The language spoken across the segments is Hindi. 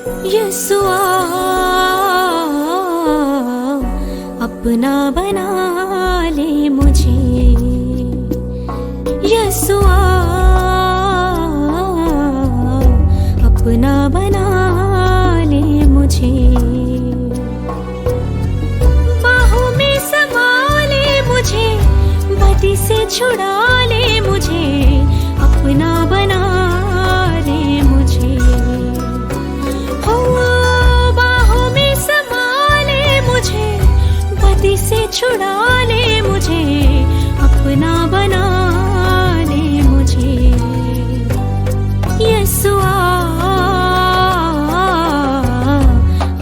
यीशुआ अपना बना ले मुझे, यीशुआ अपना बना ले मुझे, बाहों में समा ले मुझे, बदी से छुड़ा ले मुझे, अपना बना ले मुझे, हो बाहों में समा ले मुझे, बदी से छुड़ा ले मुझे, अपना बना ले मुझे, यीशुआ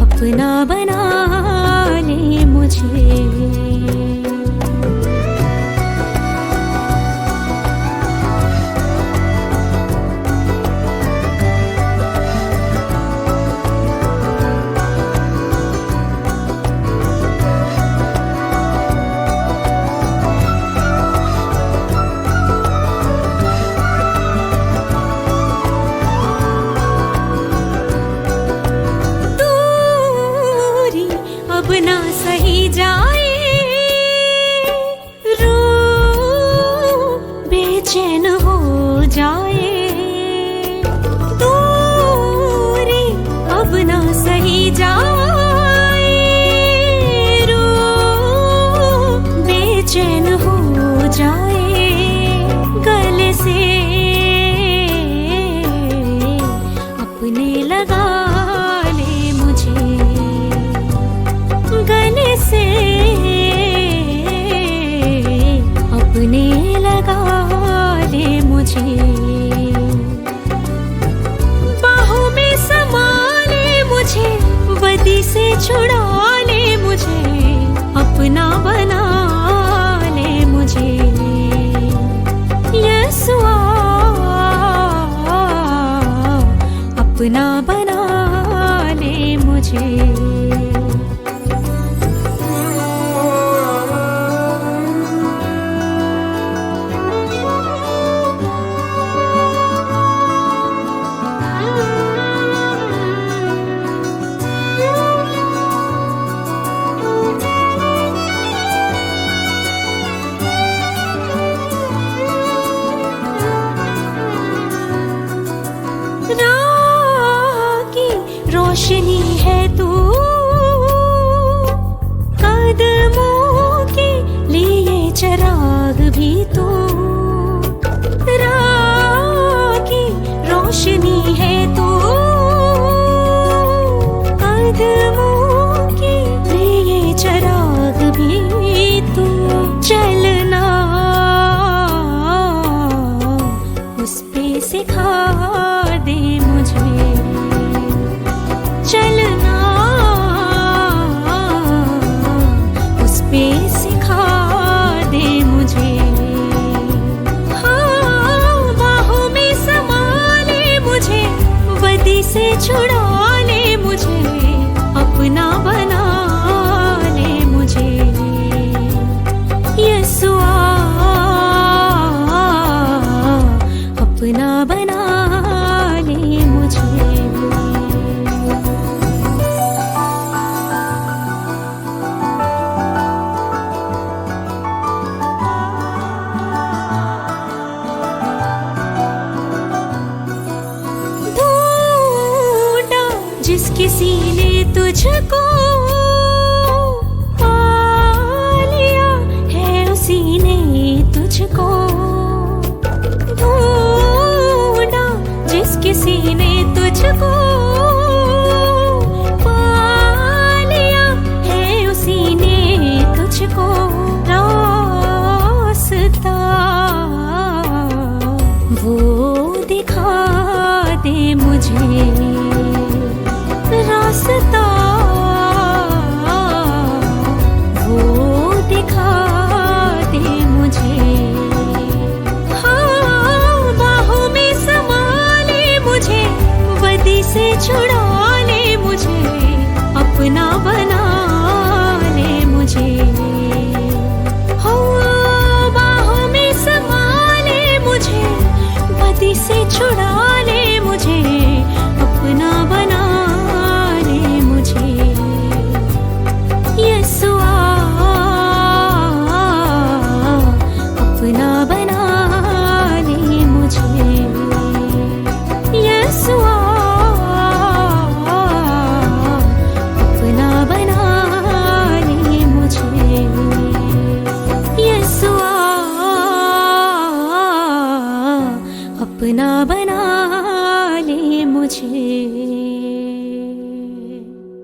अपना बना ले मुझे। अब ना सही जाए, रूह बेचैन हो जाए, दूरी अब ना सही जाए, रूह बेचैन हो जाए, गले से अपने लगा ले मुझे, गले से अपने लगा ले मुझे, बाहों में समा ले मुझे, बदी से छुड़ा ले मुझे, अपना बना ले मुझे, यीशुआ अपना बना ले मुझे। राह की रोशनी है तू, कदमों के लिए चिराग भी तू, राह की रोशनी है तू, कदमों के लिए चिराग भी तू, चलना उस पे सिखा दे मुझे, चलना उस पे सिखा दे मुझे, हाँ बाहों में समा ले मुझे, बदी से छुड़ा ले मुझे, अपना बना ले मुझे, यीशुआ अपना बना ले मुझे। ढूंढा जिस किसी ने तुझको, पा लिया है उसी ने तुझको, ढूंढा जिस किसी ने तुझको, पा लिया है उसी ने तुझको, रास्ता वो दिखा दे मुझे, रास्ता वो दिखा दे मुझे, हाँ बाहों में समा ले मुझे, बदी से छुड़ा ले मुझे, अपना बना ले मुझे, हो बाहों में समा ले मुझे, बदी से छुड़ा ले मुझे, अपना बना अपना बना ले मुझे।